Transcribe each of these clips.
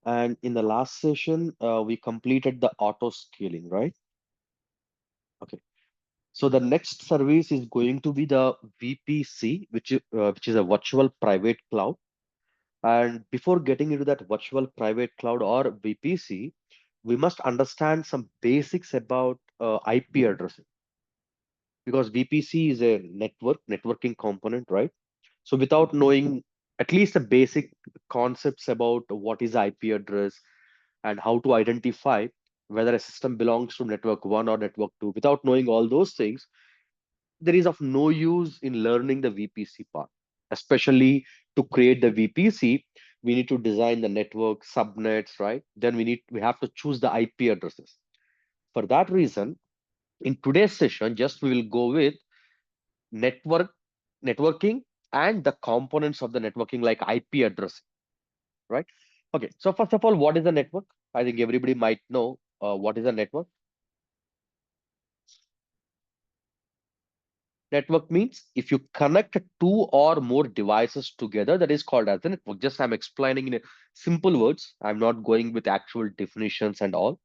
And in the last session, we completed the auto scaling, right? Okay. So the next service is going to be the VPC, which is a virtual private cloud. And before getting into that virtual private cloud or VPC, we must understand some basics about IP addressing, because VPC is a networking component, right? So without knowing at least the basic concepts about what is IP address and how to identify whether a system belongs to network one or network two, without knowing all those things, there is of no use in learning the VPC part. Especially to create the VPC, we need to design the network subnets, right? Then we have to choose the IP addresses. For that reason, in today's session, just we will go with network networking and the components of the networking like IP addressing, right? Okay, so first of all, what is a network? I think everybody might know what is a network. Network means if you connect two or more devices together, that is called as a network. Just I'm explaining in a simple words. I'm not going with actual definitions and all,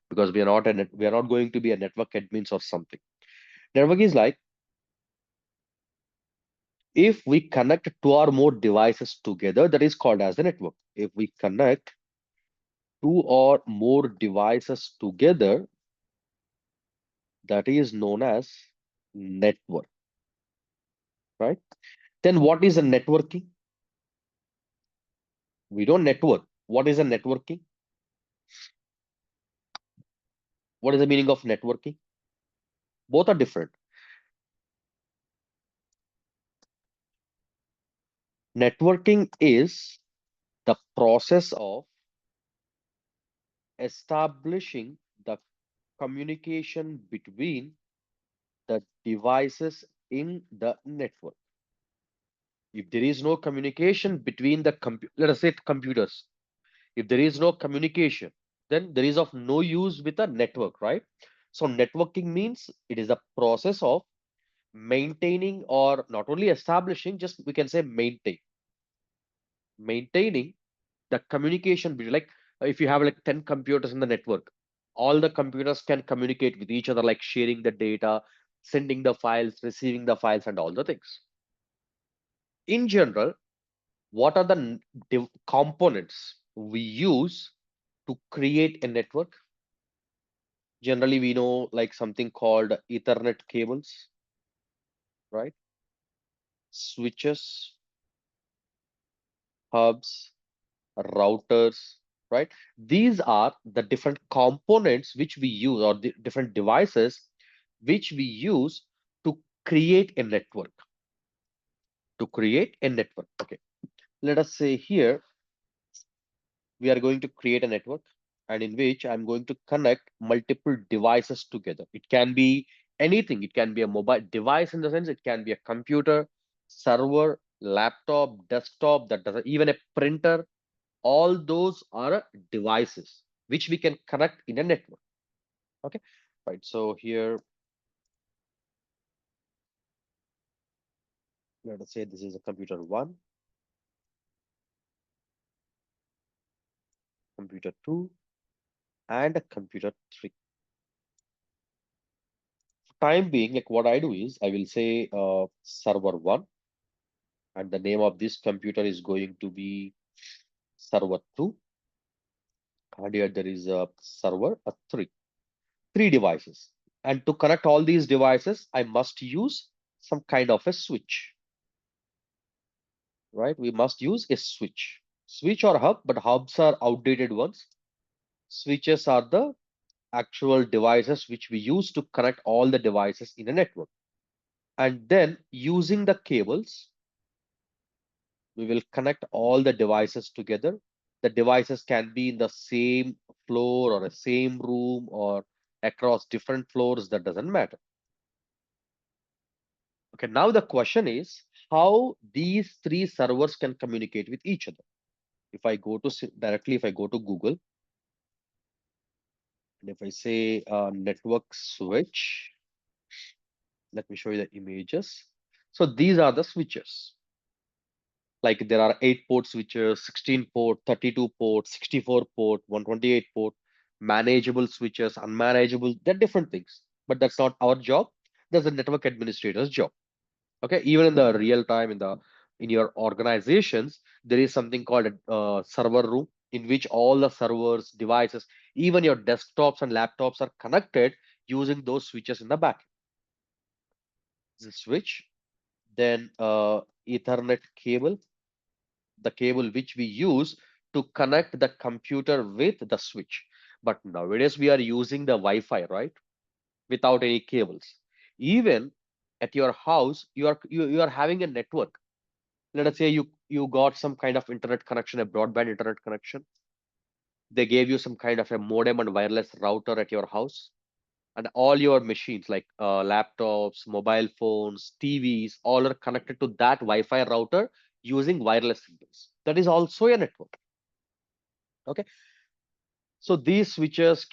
because we are not going to be a network admins or something. Network is like if we connect two or more devices together, that is called as a network. If we connect two or more devices together, that is known as network, right? Then what is a networking? We don't network. What is a networking? What is the meaning of networking? Both are different. Networking is the process of establishing the communication between the devices in the network. If there is no communication between let us say computers, if there is no communication, then there is of no use with a network, right? So networking means it is a process of maintaining, or not only establishing, just we can say maintaining the communication between, like if you have like 10 computers in the network, all the computers can communicate with each other, like sharing the data, sending the files, receiving the files, and all the things. In general, what are the components we use to create a network? Generally, we know like something called Ethernet cables, right? Switches, hubs, routers, right? These are the different components which we use, or the different devices which we use to create a network. To create a network. Okay. Let us say here we are going to create a network, and in which I'm going to connect multiple devices together. It can be anything. It can be a mobile device, in the sense it can be a computer, server, laptop, desktop, that doesn't even a printer. All those are devices which we can connect in a network. Okay, right. So here, let us say this is a computer one, computer two, and a computer three. Time being, like what I do is I will say server one, and the name of this computer is going to be server two, and here there is a server three, three devices. And to connect all these devices, I must use some kind of a switch, right? We must use a switch or hub, but hubs are outdated ones. Switches are the actual devices which we use to connect all the devices in a network. And then using the cables, we will connect all the devices together. The devices can be in the same floor or a same room or across different floors, that doesn't matter. Okay, now the question is how these three servers can communicate with each other. If I go to directly, if I go to Google, and if I say network switch, let me show you the images. So these are the switches. Like there are 8 port switches, 16 port, 32 port, 64 port, 128 port, manageable switches, unmanageable. They're different things, but that's not our job. That's the network administrator's job. Okay, even in the real time in your organizations, there is something called a server room in which all the servers, devices, even your desktops and laptops are connected using those switches in the back. The switch, then Ethernet cable, the cable which we use to connect the computer with the switch. But nowadays we are using the Wi-Fi, right? Without any cables. Even at your house, you are having a network. Let us say you got some kind of internet connection, a broadband internet connection. They gave you some kind of a modem and wireless router at your house, and all your machines like laptops, mobile phones, TVs, all are connected to that Wi-Fi router using wireless signals. That is also a network. Okay, so these switches,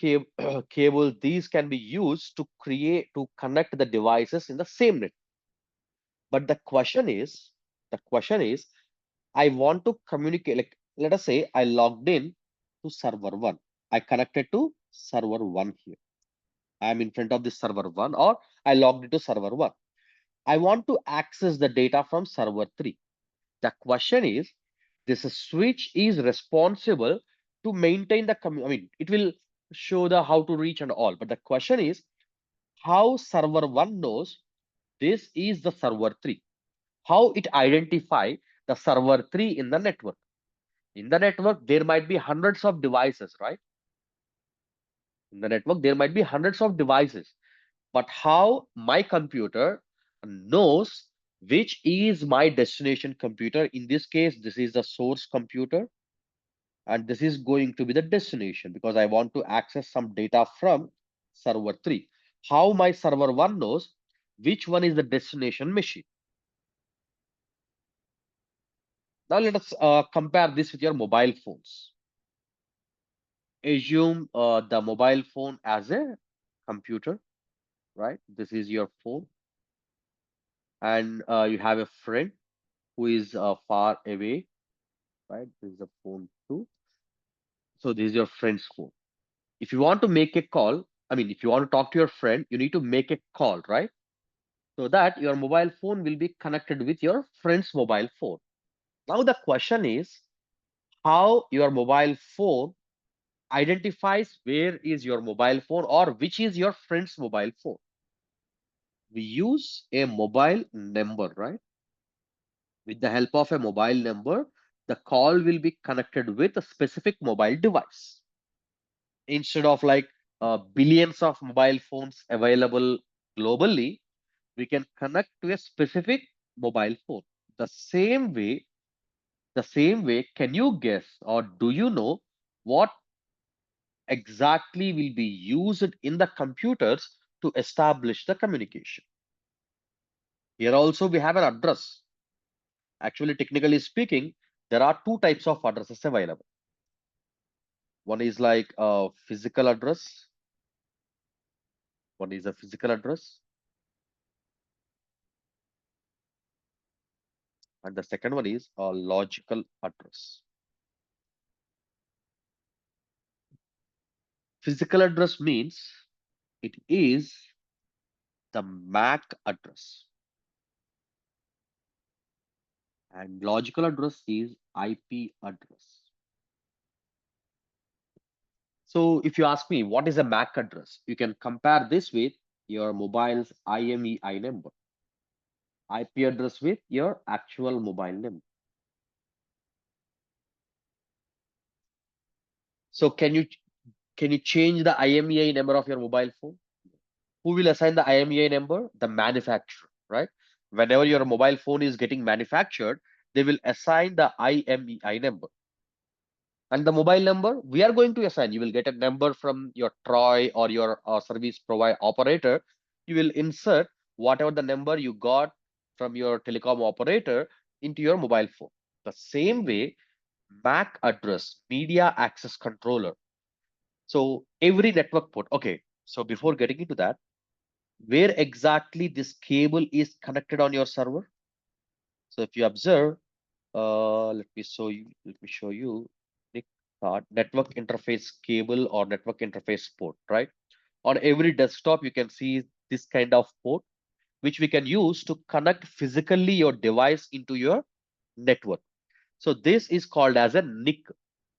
cable, these can be used to connect the devices in the same network. But the question is, I want to communicate. Like, let us say I logged in to server one. I connected to server one here. I'm in front of the server one, or I logged into server one. I want to access the data from server three. The question is, this switch is responsible to maintain the I mean, it will show the how to reach and all. But the question is, how server one knows this is the server three? How it identify the server three in the network? In the network, there might be hundreds of devices, right? In the network, there might be hundreds of devices. But how my computer knows which is my destination computer? In this case, this is the source computer, and this is going to be the destination because I want to access some data from server 3. How my server 1 knows which one is the destination machine? Now let us compare this with your mobile phones. Assume the mobile phone as a computer, right? This is your phone, and you have a friend who is far away, right? This is a phone too. So this is your friend's phone. If you want to make a call, I mean, if you want to talk to your friend, you need to make a call, right? So that your mobile phone will be connected with your friend's mobile phone. Now the question is how your mobile phone identifies where is your mobile phone or which is your friend's mobile phone. We use a mobile number, right? With the help of a mobile number, the call will be connected with a specific mobile device. Instead of like billions of mobile phones available globally, we can connect to a specific mobile phone. The same way, can you guess or do you know what exactly will be used in the computers to establish the communication? Here also we have an address. Actually, technically speaking, there are two types of addresses available. One is like a physical address. One is a physical address. And the second one is a logical address. Physical address means it is the MAC address. And logical address is IP address. So if you ask me what is a MAC address, you can compare this with your mobile's IMEI number. IP address with your actual mobile number. So can you change the IMEI number of your mobile phone? Who will assign the IMEI number? The manufacturer, right? Whenever your mobile phone is getting manufactured, they will assign the IMEI number. And the mobile number, we are going to assign. You will get a number from your Troy or your service provider operator. You will insert whatever the number you got from your telecom operator into your mobile phone. The same way, MAC address, media access controller. So every network port. Okay. So before getting into that, where exactly this cable is connected on your server? So if you observe, Let me show you. Let me show you the card. Network interface cable or network interface port, right? On every desktop, you can see this kind of port, which we can use to connect physically your device into your network. So this is called as a NIC,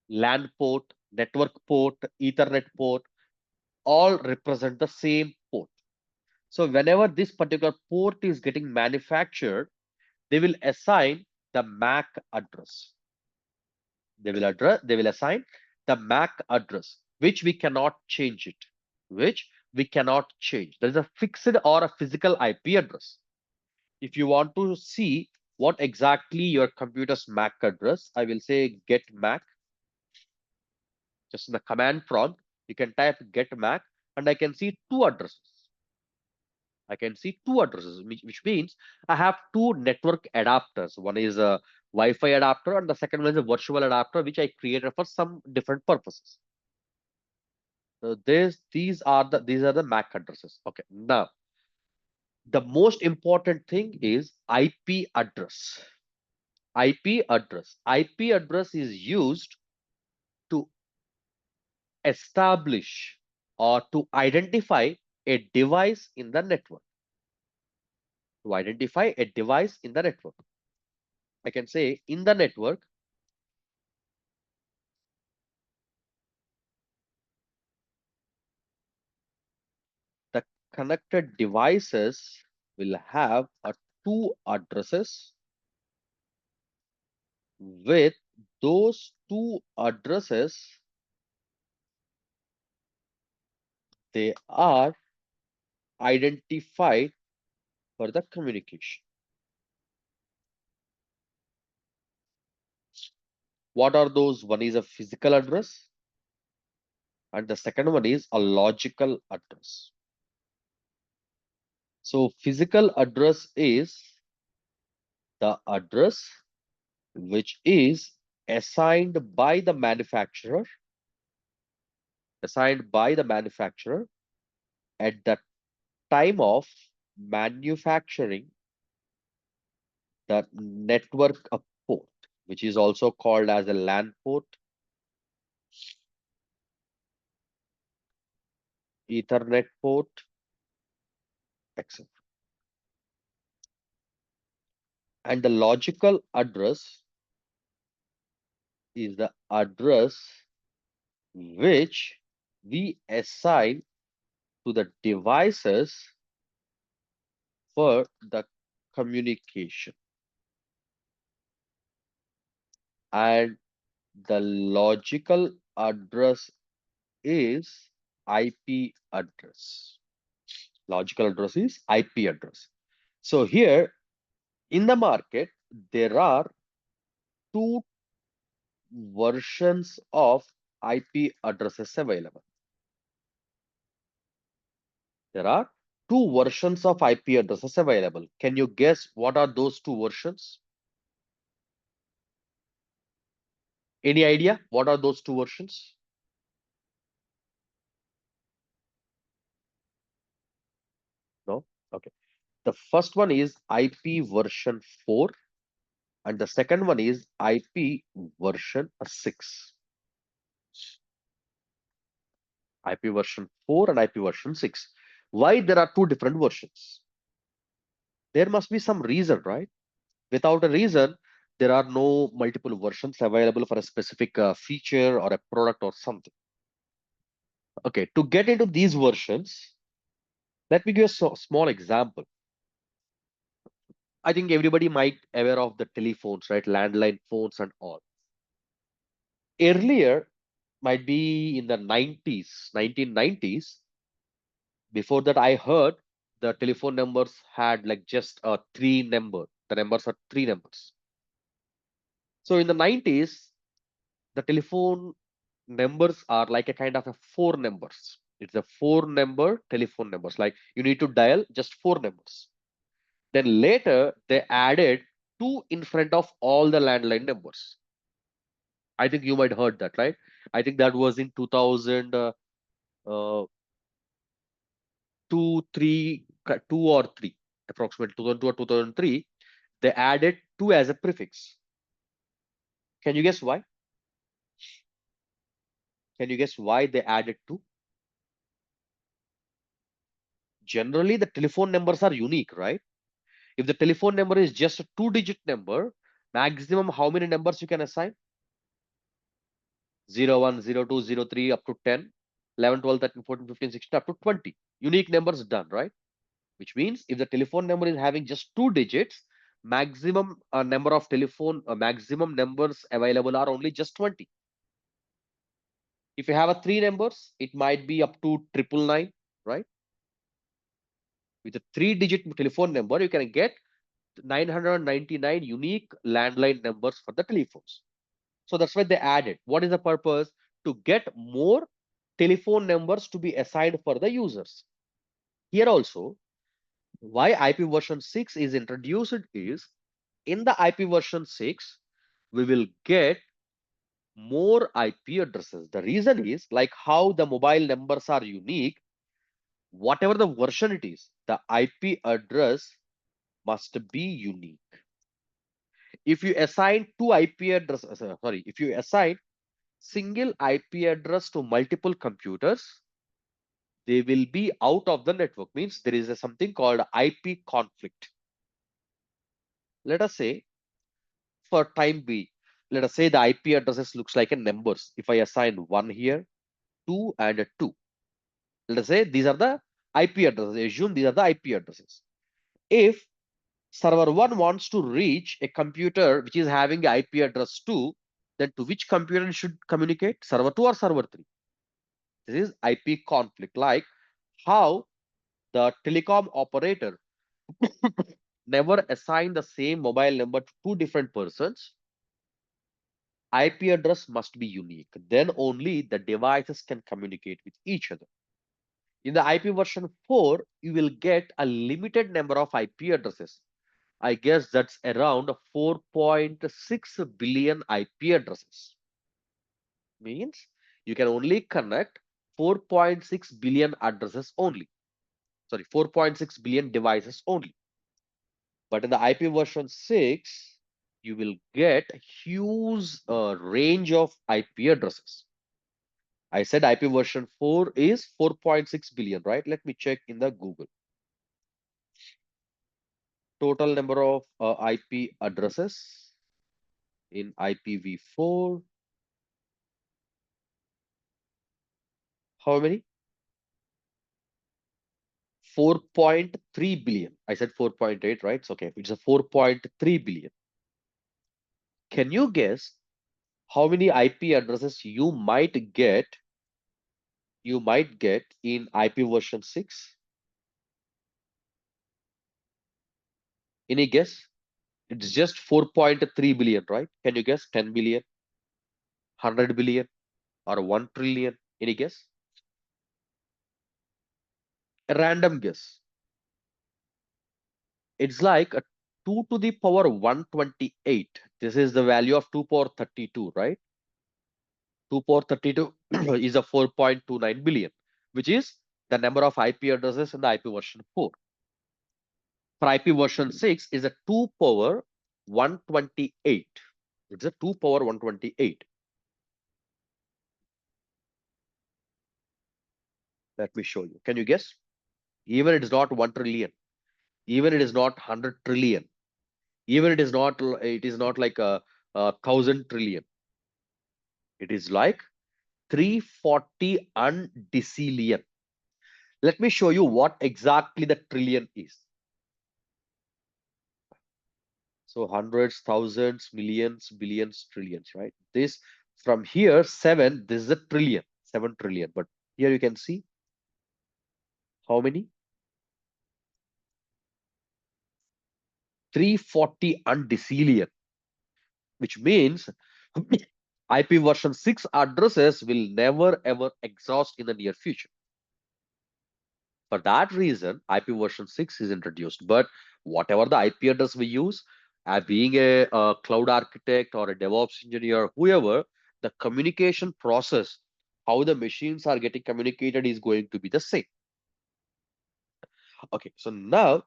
LAN port, network port, Ethernet port, all represent the same port. So whenever this particular port is getting manufactured, they will assign the MAC address. They will assign the MAC address, which we cannot change it, which we cannot change. There is a fixed or a physical IP address. If you want to see what exactly your computer's MAC address, I will say get MAC. Just in the command prompt, you can type get MAC, and I can see two addresses. I can see two addresses, which means I have two network adapters. One is a Wi-Fi adapter, and the second one is a virtual adapter, which I created for some different purposes. So these are the MAC addresses. Okay, now the most important thing is IP address. IP address. IP address is used to establish or to identify a device in the network. To identify a device in the network. I can say in the network, the connected devices will have a two addresses with those two addresses they are identified for the communication. What are those? One is a physical address and the second one is a logical address. So physical address is the address which is assigned by the manufacturer, at the time of manufacturing the network port, which is also called as a LAN port, Ethernet port, etc. And the logical address is the address which we assign to the devices for the communication. And the logical address is IP address. Logical address is IP address. So here in the market, there are two versions of IP addresses available. There are two versions of IP addresses available. Can you guess what are those two versions? Any idea what are those two versions? No? Okay. The first one is IP version 4 and the second one is IP version 6. IP version 4 and IP version 6. Why there are two different versions? There must be some reason, right? Without a reason, there are no multiple versions available for a specific feature or a product or something. Okay, to get into these versions, let me give a small example. I think everybody might aware of the telephones, right? Landline phones and all. Earlier, might be in the 90s, 1990s. Before that, I heard the telephone numbers had like just a three number. The numbers are three numbers. So in the 90s, the telephone numbers are like a kind of a four numbers. It's a four number telephone numbers. Like you need to dial just four numbers. Then later they added two in front of all the landline numbers. I think you might heard that, right? I think that was in 2000, uh, two or three, approximately 2002 or 2003. They added two as a prefix. Can you guess why? Can you guess why they added two? Generally, the telephone numbers are unique, right? If the telephone number is just a two-digit number, maximum how many numbers you can assign? 0, 1, 0, 2, 0, 3, up to 10, 11, 12, 13, 14, 15, 16, up to 20. Unique numbers done, right? Which means if the telephone number is having just two digits, maximum number of maximum numbers available are only just 20. If you have a three numbers, it might be up to 999, right? With a three-digit telephone number, you can get 999 unique landline numbers for the telephones. So that's why they added. What is the purpose? To get more telephone numbers to be assigned for the users. Here also, why IP version 6 is introduced is in the IP version 6, we will get more IP addresses. The reason is like how the mobile numbers are unique, whatever the version it is, the IP address must be unique. If you assign two IP addresses, if you assign single IP address to multiple computers, they will be out of the network. Means there is something called IP conflict. Let us say for time B, let us say the IP addresses looks like a numbers. If I assign one here, two and a two, let us say these are the IP addresses. Assume these are the IP addresses. If server one wants to reach a computer which is having IP address two, then to which computer it should communicate? Server two or server three? This is IP conflict, like how the telecom operator never assign the same mobile number to two different persons. IP address must be unique. Then only the devices can communicate with each other. In the IP version 4, you will get a limited number of IP addresses. I guess that's around 4.6 billion IP addresses. Means you can only connect 4.6 billion addresses only. Sorry, 4.6 billion devices only. But in the IP version 6, you will get a huge range of IP addresses. I said IP version 4 is 4.6 billion, right? Let me check in the Google. Total number of IP addresses in IPv4. How many? 4.3 billion. I said 4.8, right? It's okay. It's a 4.3 billion. Can you guess how many IP addresses you might get in IP version 6? Any guess? It's just 4.3 billion, right? Can you guess? 10 billion, 100 billion, or 1 trillion? Any guess? A random guess. It's like a 2 to the power 128. This is the value of 2 power 32, right? 2 power 32 is a 4.29 billion, which is the number of IP addresses in the IP version 4. For IP version 6 is a 2 power 128. It's a 2 power 128. Let me show you. Can you guess? Even it is not 1 trillion. Even it is not 100 trillion. Even it is not like a thousand trillion. It is like 340 undecillion. Let me show you what exactly the trillion is. So hundreds, thousands, millions, billions, trillions, right? This from here, 7, this is a trillion, 7 trillion. But here you can see how many? 340 undecillion, which means IP version 6 addresses will never ever exhaust in the near future. For that reason, IP version 6 is introduced. But whatever the IP address we use, being a cloud architect or a DevOps engineer, whoever, the communication process, how the machines are getting communicated is going to be the same. Okay, so now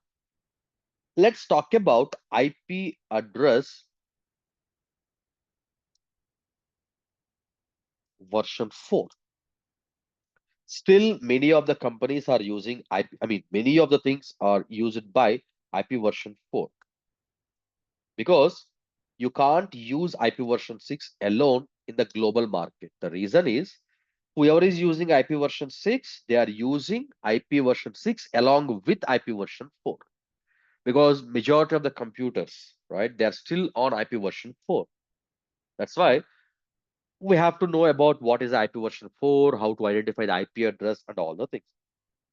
let's talk about IP address version 4. Still, many of the companies are using IP, I mean, many of the things are used by IP version 4 because you can't use IP version 6 alone in the global market. The reason is whoever is using IP version 6, they are using IP version 6 along with IP version 4 because majority of the computers, right, they are still on IP version 4. That's why we have to know about what is IP version 4, how to identify the IP address and all the things.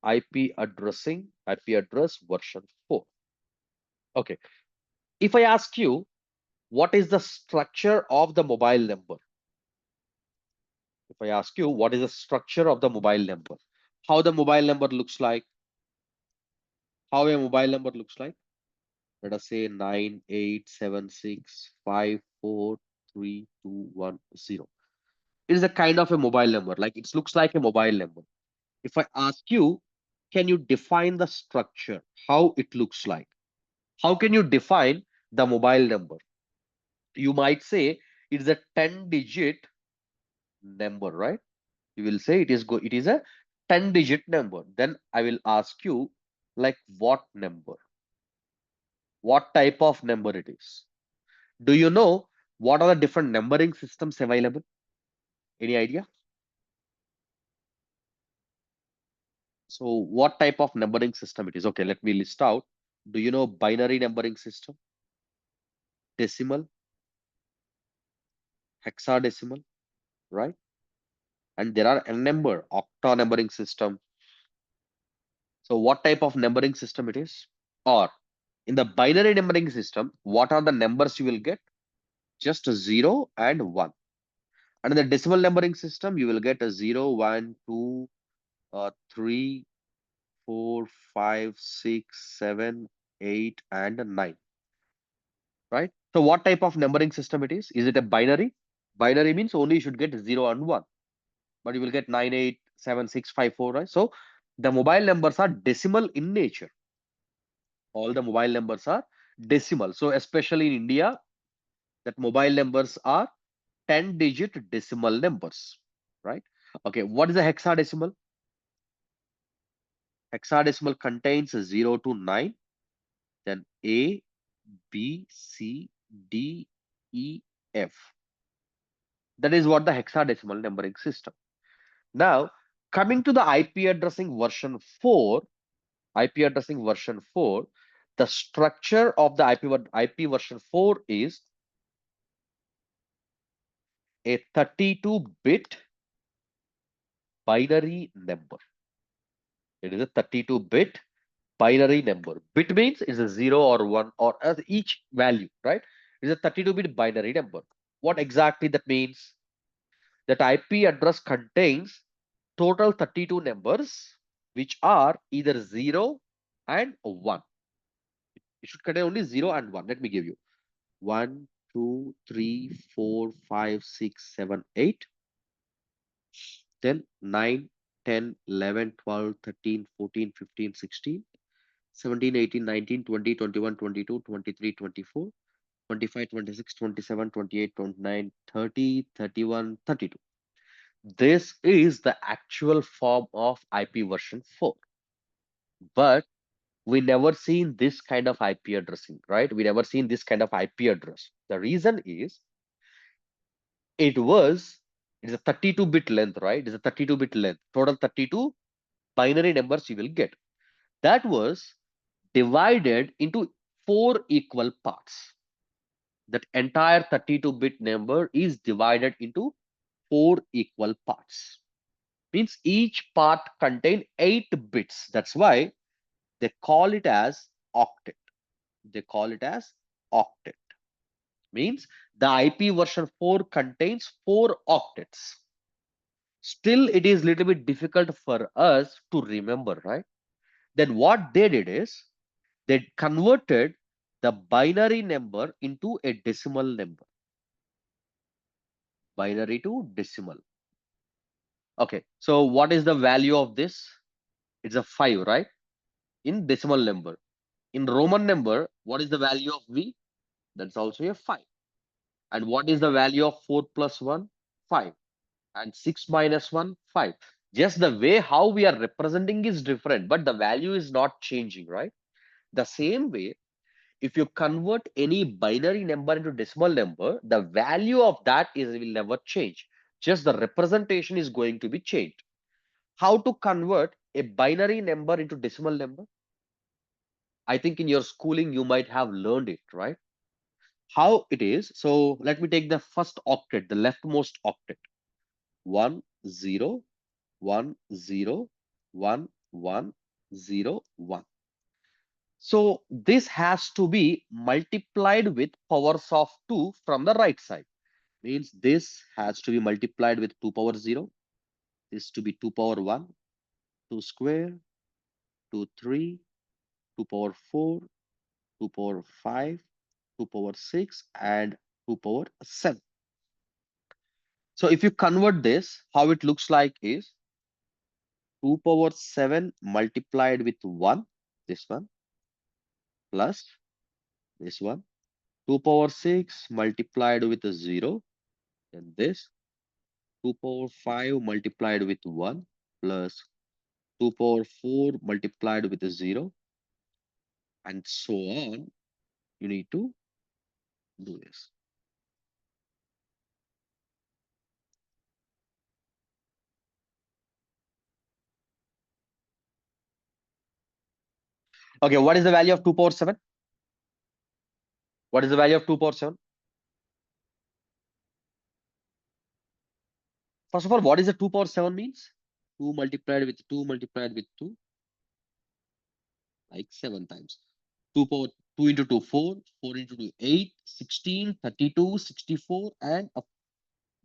IP addressing, IP address version 4. Okay. If I ask you, what is the structure of the mobile number? If I ask you, what is the structure of the mobile number? How the mobile number looks like? How a mobile number looks like? Let us say 9876543210. It is a kind of a mobile number, like it looks like a mobile number. If I ask you, can you define the structure, how it looks like? How can you define the mobile number? You might say it is a 10-digit number, right? You will say it is a 10-digit number. Then I will ask you, like what number? What type of number it is? Do you know what are the different numbering systems available? Any idea? So what type of numbering system it is? Okay, let me list out. Do you know binary numbering system, decimal, hexadecimal, right? And there are a number, octa numbering system. So what type of numbering system it is? Or in the binary numbering system, what are the numbers you will get? Just a 0 and 1. And in the decimal numbering system, you will get a 0, 1, 2, 3, 4, 5, 6, 7, 8, and 9. Right? So what type of numbering system it is? Is it a binary? Binary means only you should get 0 and 1. But you will get 9, 8, 7, 6, 5, 4, right? So the mobile numbers are decimal in nature. All the mobile numbers are decimal. So especially in India, that mobile numbers are 10-digit decimal numbers, right? Okay, what is the hexadecimal? Hexadecimal contains 0 to 9, then A, B, C, D, E, F. That is what the hexadecimal numbering system. Now, coming to the IP addressing version 4, IP addressing version 4, the structure of the IP version 4 is a 32-bit binary number. It is a 32-bit binary number. Bit means is a 0 or 1 or as each value, right? It is a 32-bit binary number. What exactly that means? That IP address contains total 32 numbers, which are either 0 and 1. It should contain only 0 and 1. Let me give you 1, 2, 3, 4, 5, 6, 7, 8. Then 9, 10, 11, 12, 13, 14, 15, 16, 17, 18, 19, 20, 21, 22, 23, 24, 25, 26, 27, 28, 29, 30, 31, 32. This is the actual form of IP version 4. But we never seen this kind of IP addressing, right? We never seen this kind of IP address. The reason is it is a 32-bit length, right? It is a 32-bit length, total 32 binary numbers you will get. That was divided into 4 equal parts. That entire 32-bit number is divided into 4 equal parts. Means each part contain 8 bits. That's why they call it as octet. They call it as octet. Means the IP version 4 contains 4 octets. Still, it is little bit difficult for us to remember, right? Then what they did is they converted the binary number into a decimal number. Binary to decimal. Okay, so what is the value of this? It's a 5, right? In decimal number. In Roman number, what is the value of V? That's also a 5. And what is the value of 4 plus 1? 5. and 6 minus 1, 5. Just the way how we are representing is different, but the value is not changing, right? The same way, if you convert any binary number into decimal number, the value of that is will never change. Just the representation is going to be changed. How to convert a binary number into decimal number? I think in your schooling you might have learned it, right? How it is. So let me take the first octet, the leftmost octet. 1 0 1 0 1 1 0 1. So this has to be multiplied with powers of 2 from the right side. Means this has to be multiplied with 2 power 0. This to be 2 power 1, 2 square, 2 3, 2 power 4, 2 power 5, 2 power 6, and 2 power 7. So if you convert this, how it looks like is 2 power 7 multiplied with 1, this one, plus this one, 2 power 6 multiplied with a 0, then this 2 power 5 multiplied with 1 plus 2 power 4 multiplied with a 0, and so on. You need to do this. Okay, what is the value of 2 power 7? What is the value of 2 power 7? First of all, what is the 2 power 7 means? 2 multiplied with 2 multiplied with 2, like 7 times. 2 power 2 into 2, 4, 4 into 2, 8, 16, 32, 64, and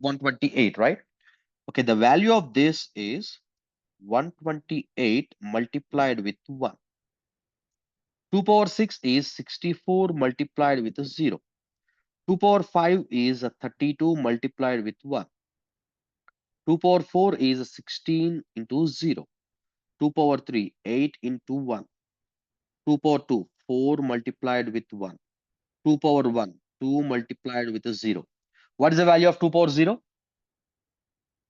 128, right? Okay, the value of this is 128 multiplied with 1. 2 power 6 is 64 multiplied with a 0. 2 power 5 is a 32 multiplied with 1. 2 power 4 is a 16 into 0. 2 power 3, 8 into 1. 2 power 2, 4 multiplied with 1. 2 power 1, 2 multiplied with a 0. What is the value of 2 power 0?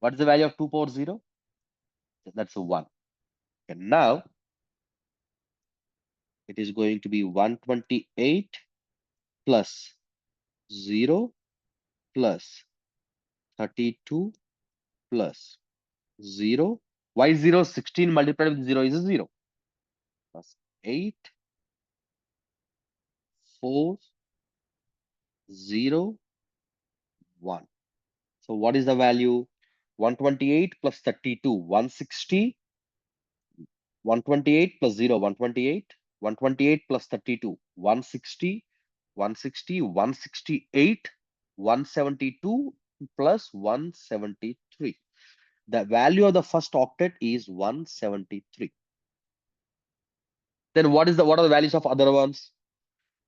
What is the value of 2 power 0? That's a 1. And now it is going to be 128 plus 0 plus 32 plus 0. Why 0? 16 multiplied with 0 is a 0. Plus 8, 4, 0, 1. So what is the value? 128 plus 32, 160. 128 plus 0, 128. 128 plus 32, 160. 160, 168, 172 plus 173. The value of the first octet is 173. Then what are the values of other ones?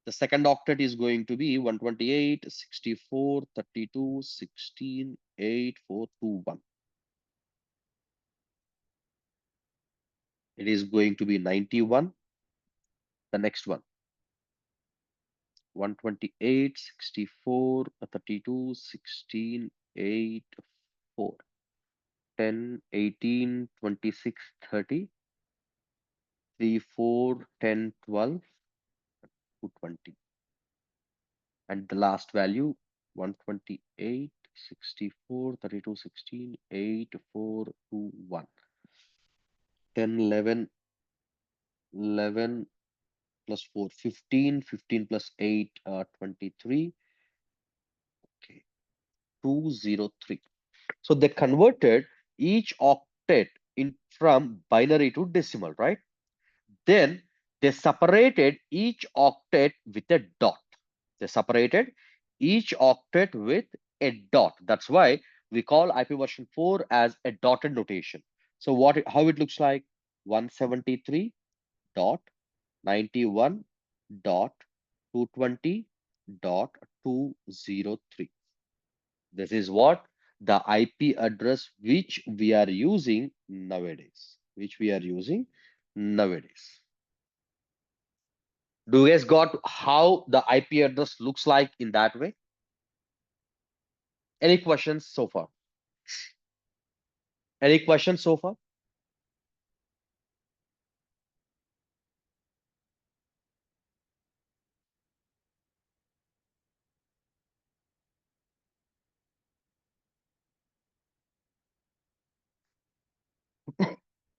The second octet is going to be 128, 64, 32, 16, 8, 4, 2, 1. It is going to be 91. The next one, 128, 64, 32, 16, 8, 4, 10, 18, 26, 30, 3, 4, 10, 12, 20. And the last value, 128, 64, 32, 16, 8, 4, 2, 1. 10, 11, 11 plus 4, 15, 15 plus 8, 23. Okay, 203. So they converted each octet in from binary to decimal, right? Then they separated each octet with a dot. They separated each octet with a dot. That's why we call IP version 4 as a dotted notation. So how it looks like? 173 dot 91 dot 220 dot 203. This is what the IP address which we are using nowadays. Do you guys got how the IP address looks like in that way? Any questions so far? Any questions so far?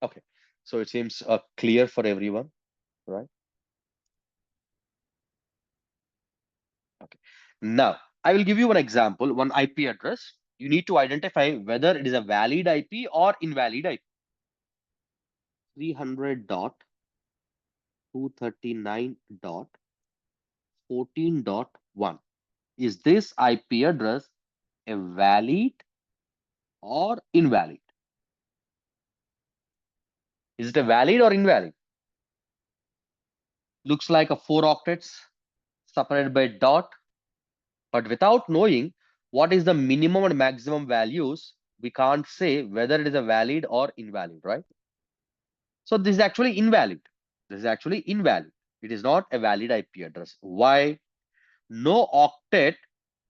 Okay, so it seems clear for everyone, right? Okay. Now, I will give you one example, one IP address. You need to identify whether it is a valid IP or invalid IP. 300.239.14.1. Is this IP address a valid or invalid? Is it a valid or invalid? Looks like a 4 octets separated by a dot, but without knowing what is the minimum and maximum values, we can't say whether it is a valid or invalid, right? So this is actually invalid. This is actually invalid. It is not a valid IP address. Why? No octet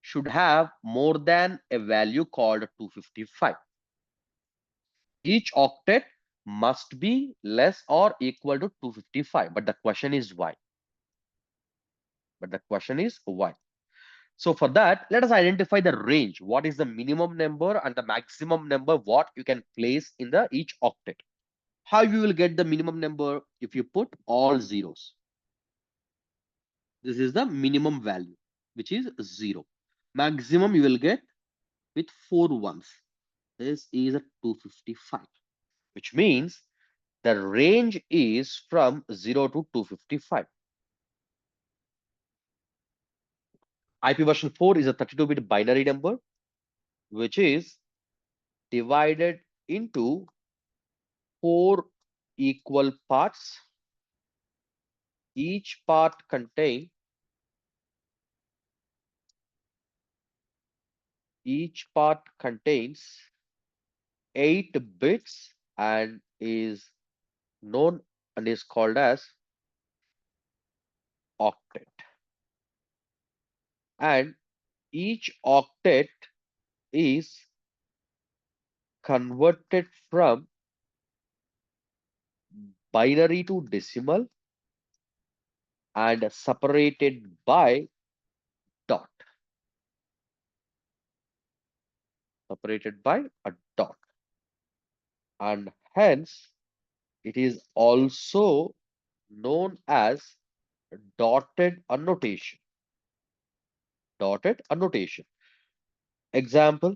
should have more than a value called 255. Each octet must be less or equal to 255. But the question is why? But the question is why? So for that, let us identify the range. What is the minimum number and the maximum number what you can place in the each octet? How you will get the minimum number if you put all zeros? This is the minimum value, which is 0. Maximum you will get with 4 ones. This is a 255, which means the range is from 0 to 255. IP version 4 is a 32-bit binary number, which is divided into 4 equal parts. Each part contains each part contains 8 bits and is known and is called as octet. And each octet is converted from binary to decimal and separated by dot. Separated by a dot. And hence, it is also known as dotted annotation. Dotted annotation. Example,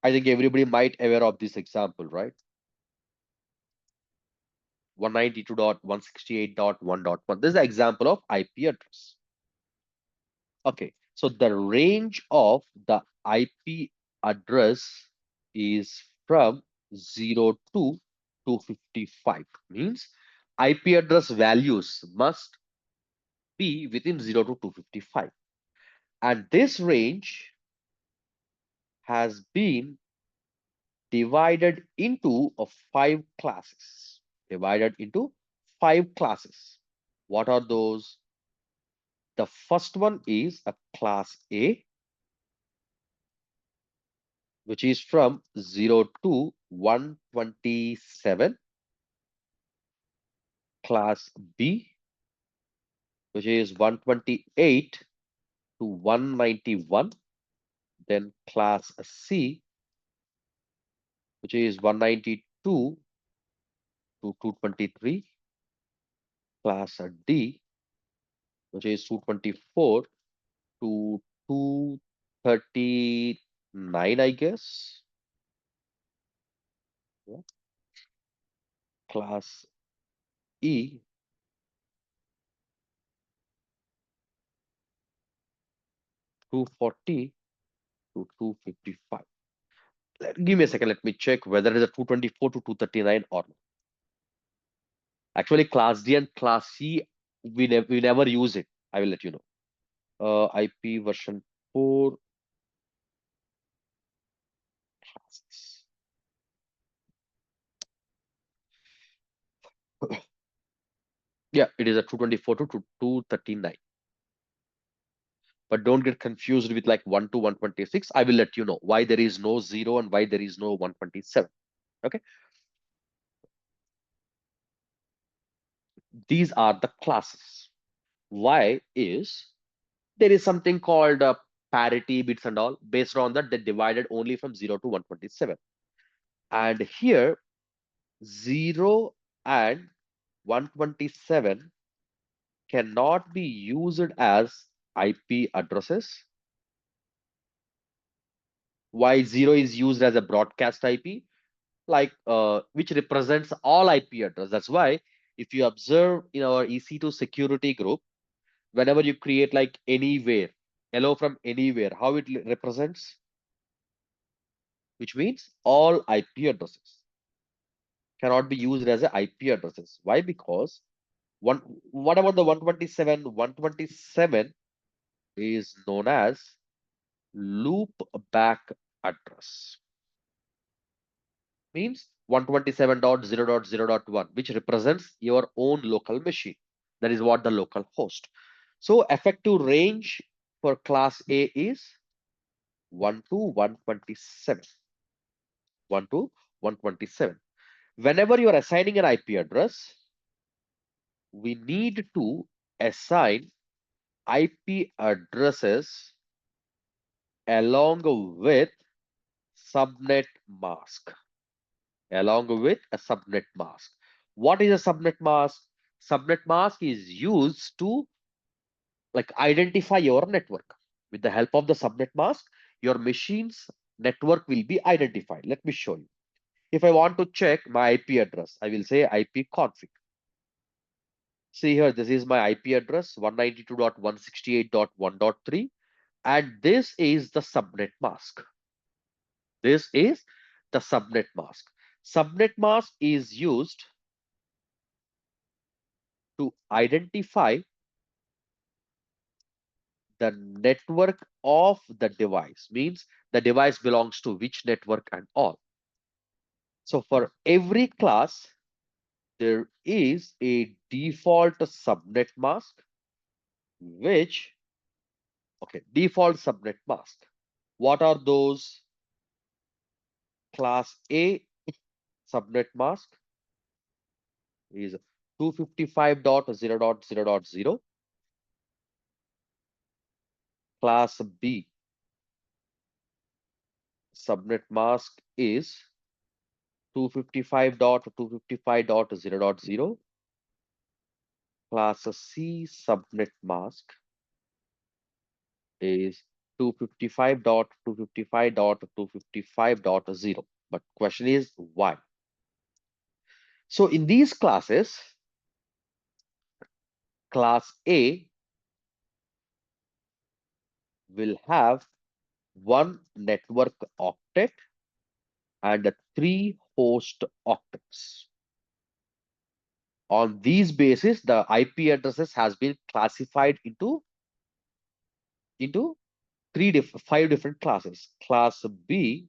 I think everybody might aware of this example, right? 192.168.1.1. This is the example of IP address. Okay, so the range of the IP address is from 0 to 255. Means IP address values must be within 0 to 255. And this range has been divided into 5 classes. Divided into 5 classes. What are those? The first one is a class A, which is from 0 to 127. Class B, which is 128 to 191. Then class C, which is 192 to 223. Class D, which is 224 to 239, I guess. Yeah. Class E, 240 to 255. Give me a second. Let me check whether it is a 224 to 239 or not. Actually, class D and class C, we never use it. I will let you know. IP version 4 classes. Yeah, it is a 224 to 239. But don't get confused with like 1 to 126. I will let you know why there is no 0 and why there is no 127. Okay, these are the classes. Why is there is something called parity bits and all. Based on that, they divided only from 0 to 127. And here 0 and 127 cannot be used as IP addresses. Why 0 is used as a broadcast IP, like which represents all IP address. That's why if you observe in our EC2 security group, whenever you create like anywhere, hello from anywhere, how it represents, which means all IP addresses cannot be used as a IP addresses. Why? Because one, what about the 127? 127 is known as loop back address. Means 127.0.0.1, which represents your own local machine. That is what the local host. So effective range for class A is 1 to 127. 1 to 127. Whenever you are assigning an IP address, we need to assign IP addresses along with subnet mask. Along with a subnet mask. What is a subnet mask? Subnet mask is used to like identify your network. With the help of the subnet mask, your machine's network will be identified. Let me show you. If I want to check my IP address, I will say IP config. See here, this is my IP address 192.168.1.3, and this is the subnet mask. This is the subnet mask. Subnet mask is used to identify the network of the device, means the device belongs to which network and all. So for every class, there is a default subnet mask, which, okay, default subnet mask. What are those? Class A subnet mask is 255.0.0.0. Class B subnet mask is 255.255.0.0. Class C subnet mask is 255.255.255.0. But question is why? So in these classes, class A will have one network octet and three host octets. On these basis, the IP addresses has been classified into five different classes. Class B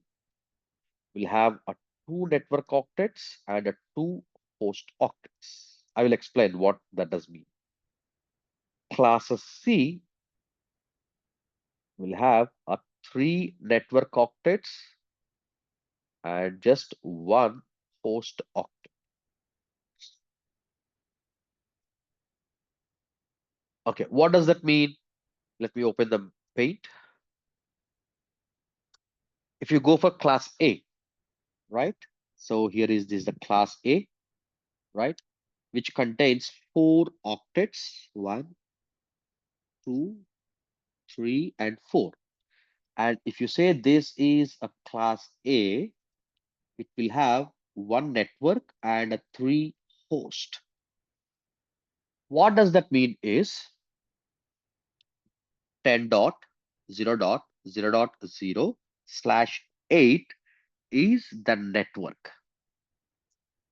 will have a two network octets and a two host octets. I will explain what that does mean. Class C will have a three network octets and just one host octet. Okay, what does that mean? Let me open the paint. If you go for class A, right? So here is this the class A, right? Which contains four octets, 1, 2, 3, and 4. And if you say this is a class A, it will have one network and a three host. What does that mean is 10.0.0.0/8 is the network.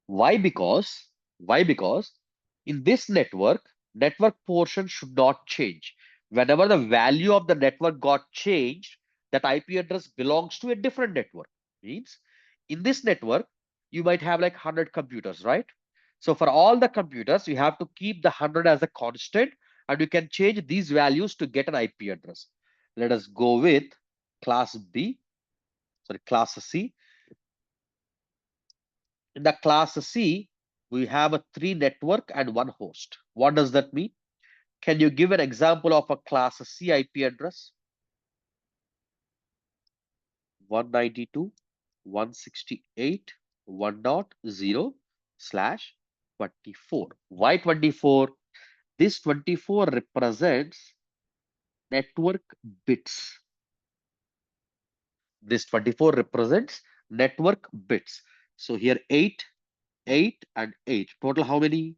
Why? Because in this network portion should not change. Whenever the value of the network got changed, that IP address belongs to a different network. Means in this network, you might have like 100 computers, right? So for all the computers, you have to keep the 100 as a constant, and you can change these values to get an IP address. Let us go with class C. In the class C, we have a 3 network and 1 host. What does that mean? Can you give an example of a class C IP address? 192.168.1.0/24. Why 24? This 24 represents network bits. This 24 represents network bits. So here 8, 8 and 8. Total how many?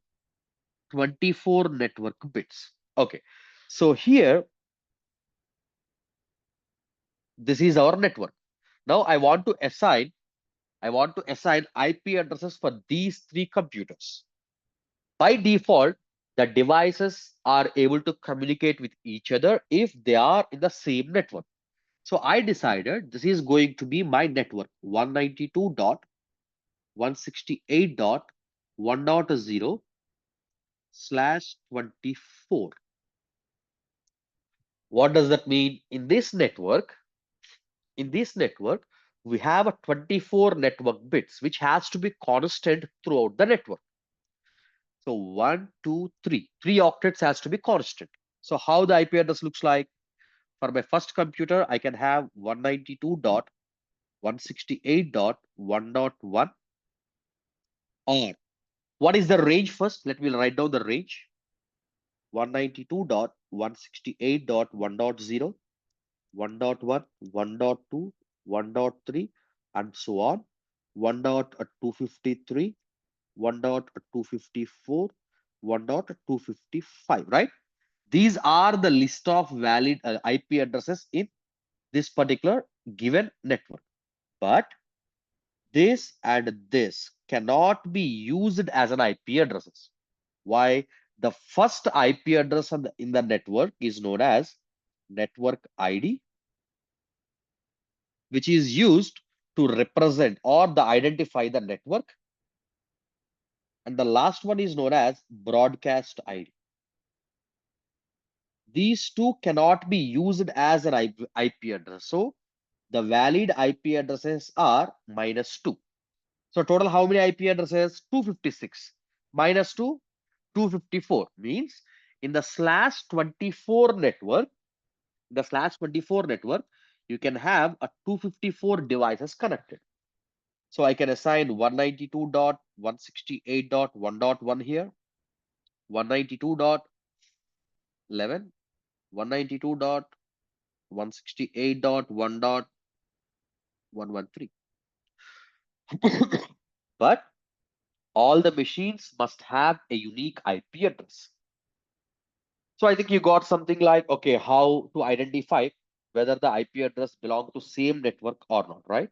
24 network bits. Okay. So here, this is our network. Now I want to assign IP addresses for these 3 computers. By default, the devices are able to communicate with each other if they are in the same network. So I decided this is going to be my network 192.168.1.0/24. What does that mean? In this network, we have a 24 network bits, which has to be constant throughout the network. So 1, 2, 3. 3 octets has to be constant. So how the IP address looks like? For my first computer, I can have 192.168.1.1. Or what is the range first? Let me write down the range. 192.168.1.0, 1.1, 1.2, 1.3, and so on. 1.253, 1.254, 1.255, right? These are the list of valid IP addresses in this particular given network. But this and this cannot be used as an IP addresses. Why? The first IP address in the network is known as network ID, which is used to represent or the identify the network. And the last one is known as broadcast ID. These two cannot be used as an IP address. So the valid IP addresses are -2. So total how many IP addresses? 256 minus 2, 254 means in the /24 network, you can have a 254 devices connected. So I can assign 192.168.1.1 here, 192.11, 192.168.1.113. But all the machines must have a unique IP address. So I think you got something like, okay, how to identify whether the IP address belongs to same network or not, right?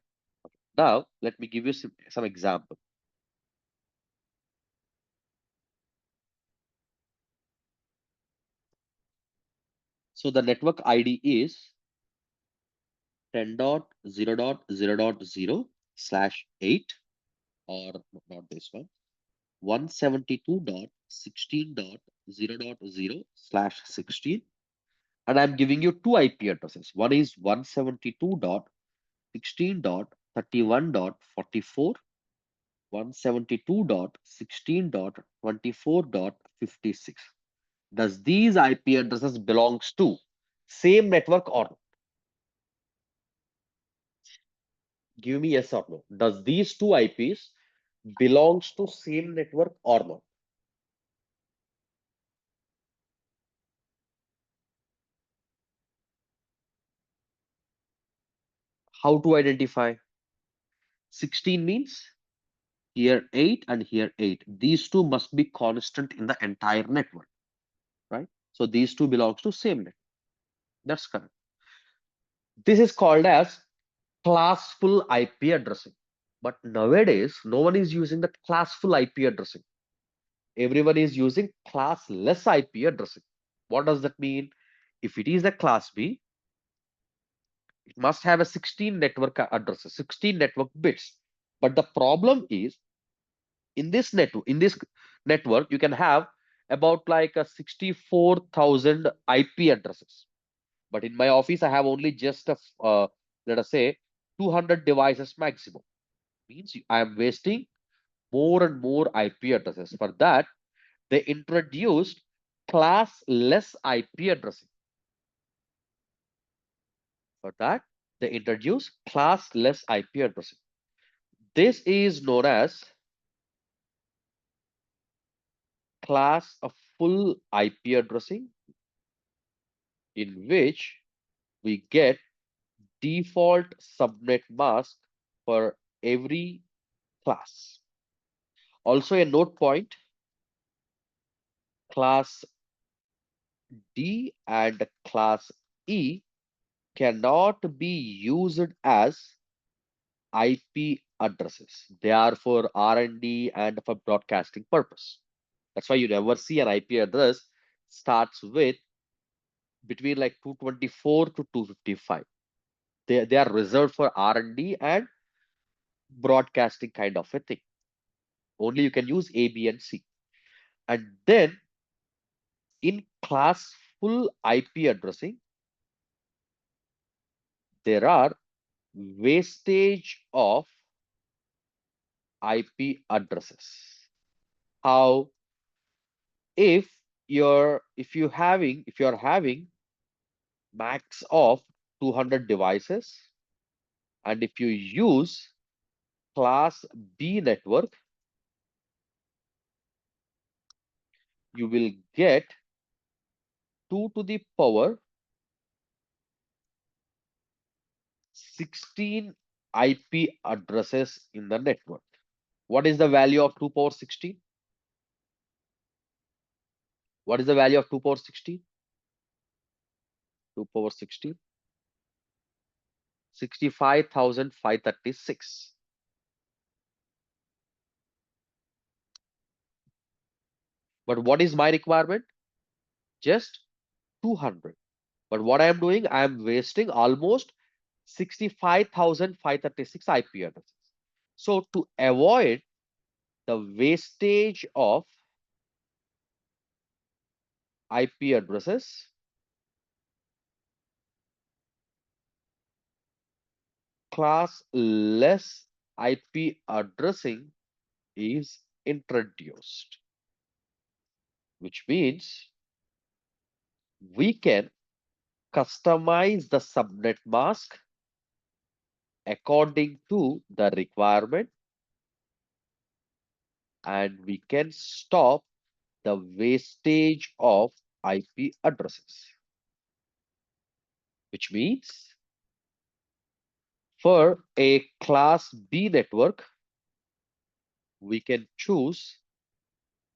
Now, let me give you some example. So the network ID is 10.0.0.0/8, or not this one, 172.16.0.0/16. And I'm giving you 2 IP addresses. One is 172.16.31.44, 172.16.24.56. Does these IP addresses belongs to same network or not? Give me yes or no. Does these 2 IPs belongs to same network or not? How to identify? 16 means here 8 and here 8. These two must be constant in the entire network, right? So these two belongs to same network. That's correct. This is called as classful IP addressing. But nowadays, no one is using the classful IP addressing. Everyone is using classless IP addressing. What does that mean? If it is a class B, it must have a 16 network addresses, 16 network bits. But the problem is in this network, you can have about like a 64,000 IP addresses. But in my office, I have only just a let us say 200 devices maximum. Means I am wasting more and more IP addresses. For that, they introduced classless IP addressing. For that, they introduced classless IP addressing. This is known as class of full IP addressing, in which we get default subnet mask for every class. Also a note point, class D and class E cannot be used as IP addresses. They are for R&D and for broadcasting purpose. That's why you never see an IP address starts with between like 224 to 255. They are reserved for R&D and broadcasting kind of a thing. Only you can use A, B, and C. And then in class full IP addressing, there are wastage of IP addresses. How if you're having max of 200 devices, and if you use class B network, you will get 2 to the power 16 IP addresses in the network. What is the value of 2 power 16? What is the value of 2 power 16? 2 power 16? 65,536. But what is my requirement? Just 200. But what I am doing, I am wasting almost 65,536 IP addresses. So to avoid the wastage of IP addresses, classless IP addressing is introduced, which means we can customize the subnet mask according to the requirement, and we can stop the wastage of IP addresses, which means for a class B network, we can choose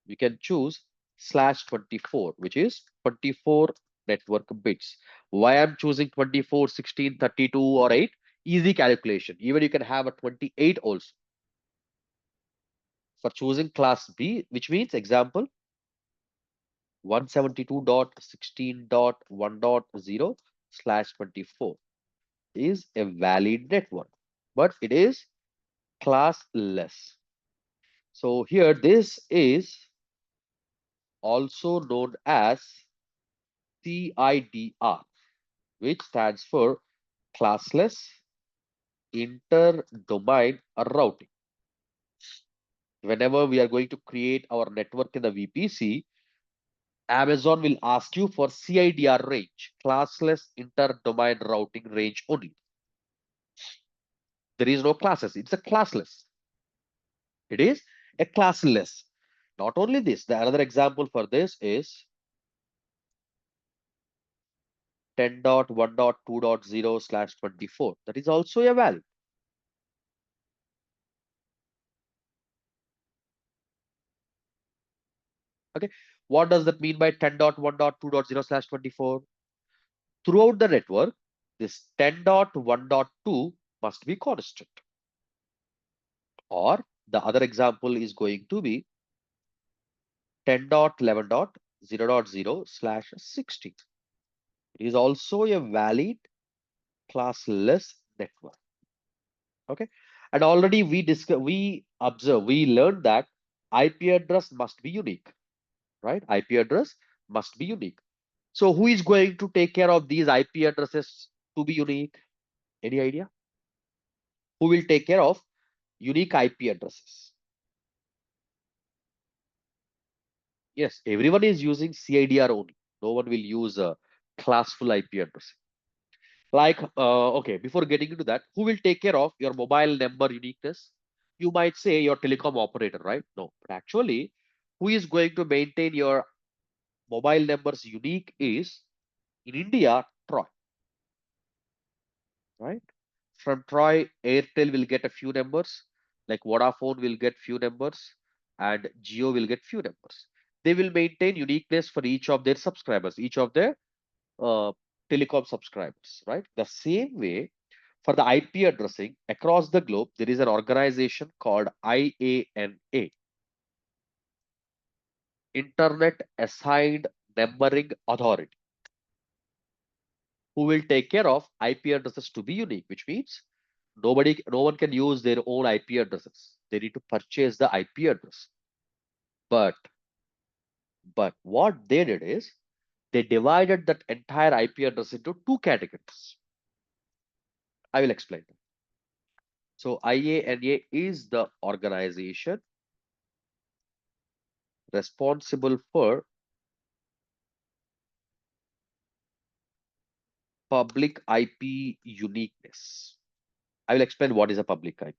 /24, which is 24 network bits. Why I'm choosing 24, 16, 32, or 8? Easy calculation. Even you can have a 28 also. For choosing class B, which means example 172.16.1.0/24 is a valid network, but it is classless. So here this is also known as CIDR, which stands for classless inter-domain routing. Whenever we are going to create our network in the VPC, Amazon will ask you for CIDR range, classless inter-domain routing range only. There is no classes, it's a classless. It is a classless. Not only this, the another example for this is 10.1.2.0/24. That is also a value. Okay, what does that mean by 10.1.2.0/24? Throughout the network, this 10.1.2 must be constant. Or the other example is going to be 10.11.0.0/60. It is also a valid classless network. Okay, and already we learned that IP address must be unique, right? IP address must be unique. So who is going to take care of these IP addresses to be unique? Any idea? Who will take care of unique IP addresses? Yes, everyone is using CIDR only. No one will use a classful IP addressing. Like, okay, before getting into that, who will take care of your mobile number uniqueness? You might say your telecom operator, right? No, but actually, who is going to maintain your mobile numbers unique is in India, Troy, right? From Troy, Airtel will get a few numbers, like Vodafone will get few numbers, and Geo will get few numbers. They will maintain uniqueness for each of their subscribers, each of their uh, telecom subscribers, right? The same way for the IP addressing across the globe, there is an organization called IANA, Internet Assigned Numbering Authority, who will take care of IP addresses to be unique, which means no one can use their own IP addresses. They need to purchase the IP address. But what they did is they divided that entire IP address into two categories. I will explain that. So IANA is the organization responsible for public IP uniqueness. I will explain what is a public IP.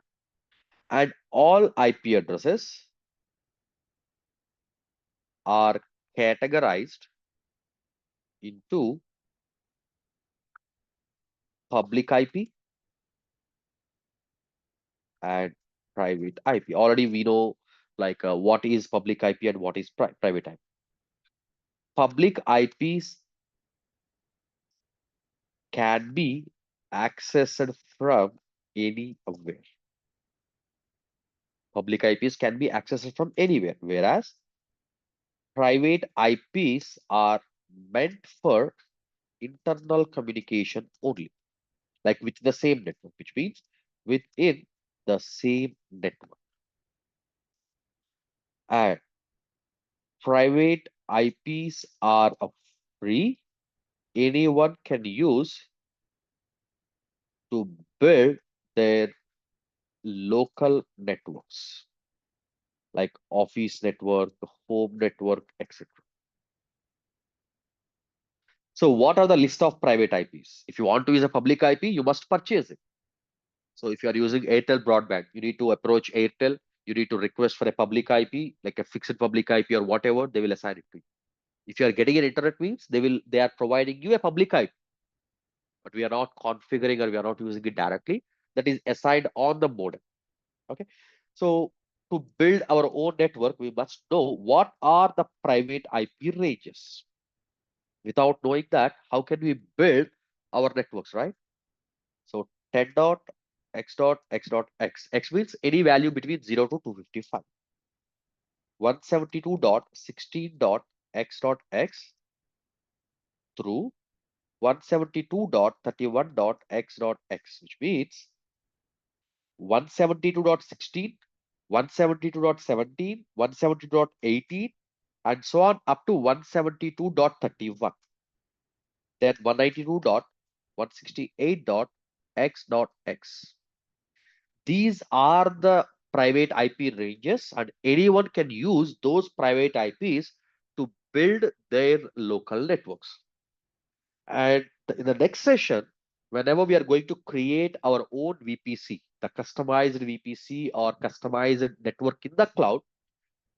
And all IP addresses are categorized into public IP and private IP. Already we know like what is public IP and what is private IP. Public IPs can be accessed from anywhere. Public IPs can be accessed from anywhere, whereas private IPs are meant for internal communication only, like with the same network, which means within the same network. And private IPs are free. Anyone can use to build their local networks, like office network, home network, etc. So what are the list of private IPs? If you want to use a public IP, you must purchase it. So if you are using Airtel broadband, you need to approach Airtel. You need to request for a public IP, like a fixed public IP or whatever, they will assign it to you. If you are getting an internet means they are providing you a public IP, but we are not configuring or we are not using it directly. That is assigned on the modem. Okay. So to build our own network, we must know what are the private IP ranges. Without knowing that, how can we build our networks, right? So 10 dot x dot x dot x. X means any value between 0 to 255. 172.16.x.x through 172.31.x.x, which means 172.16, 172.17, 172.18, and so on up to 172.31. Then 192.168.x.x. These are the private IP ranges, and anyone can use those private IPs to build their local networks. And in the next session, whenever we are going to create our own VPC, the customized VPC or customized network in the cloud,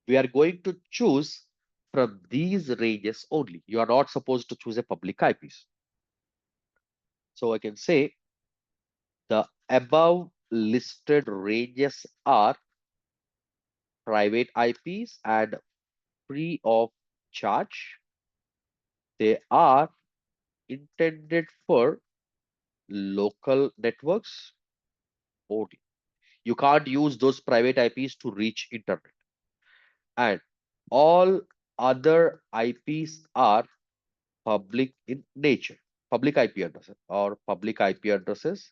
we are going to choose from these ranges only. You are not supposed to choose a public IPs. So I can say the above listed ranges are private IPs and free of charge. They are intended for local networks only. You can't use those private IPs to reach internet. And all other IPs are public in nature. Public IP addresses or public IP addresses.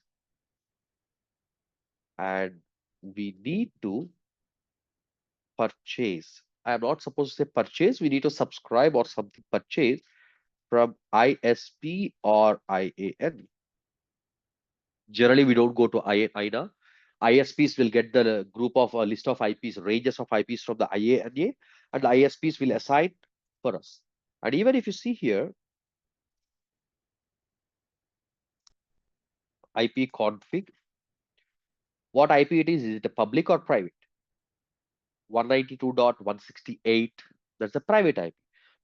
And we need to purchase. I am not supposed to say purchase. We need to subscribe or something purchase from ISP or IAN. Generally, we don't go to INA. ISPs will get the group of a list of IPs, ranges of IPs from the IANA, and the ISPs will assign for us. And even if you see here, IP config, what IP it is it a public or private? 192.168, that's a private IP.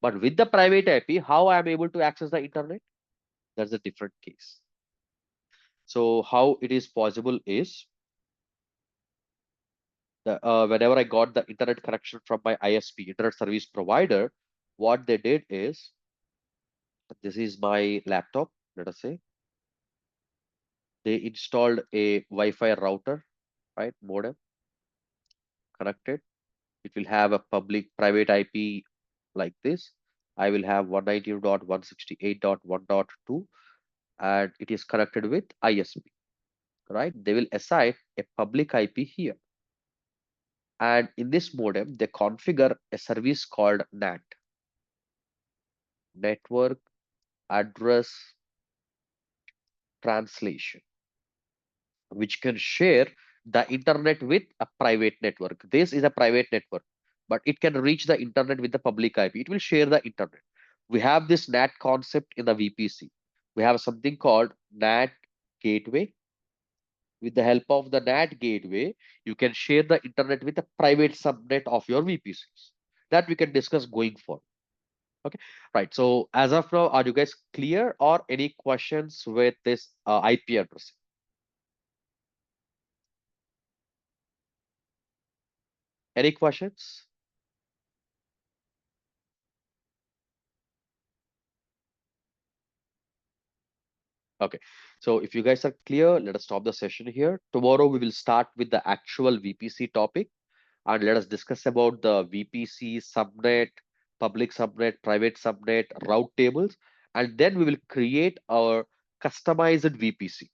But with the private IP, how I am able to access the internet? That's a different case. So how it is possible is whenever I got the internet connection from my ISP, internet service provider, what they did is, this is my laptop, let us say, they installed a Wi-Fi router, right, modem connected. It will have a public private IP like this. I will have 192.168.1.2, and it is connected with ISP, right? They will assign a public IP here. And in this modem, they configure a service called NAT, Network Address Translation, which can share the internet with a private network. This is a private network, but it can reach the internet with the public IP. It will share the internet. We have this NAT concept in the VPC. We have something called NAT gateway. With the help of the NAT gateway, you can share the internet with a private subnet of your VPCs. That we can discuss going forward. Okay, right. So as of now, are you guys clear or any questions with this IP addressing? Any questions? Okay, so if you guys are clear, let us stop the session here. Tomorrow we will start with the actual VPC topic and let us discuss about the VPC subnet, public subnet, private subnet, route tables, and then we will create our customized VPC.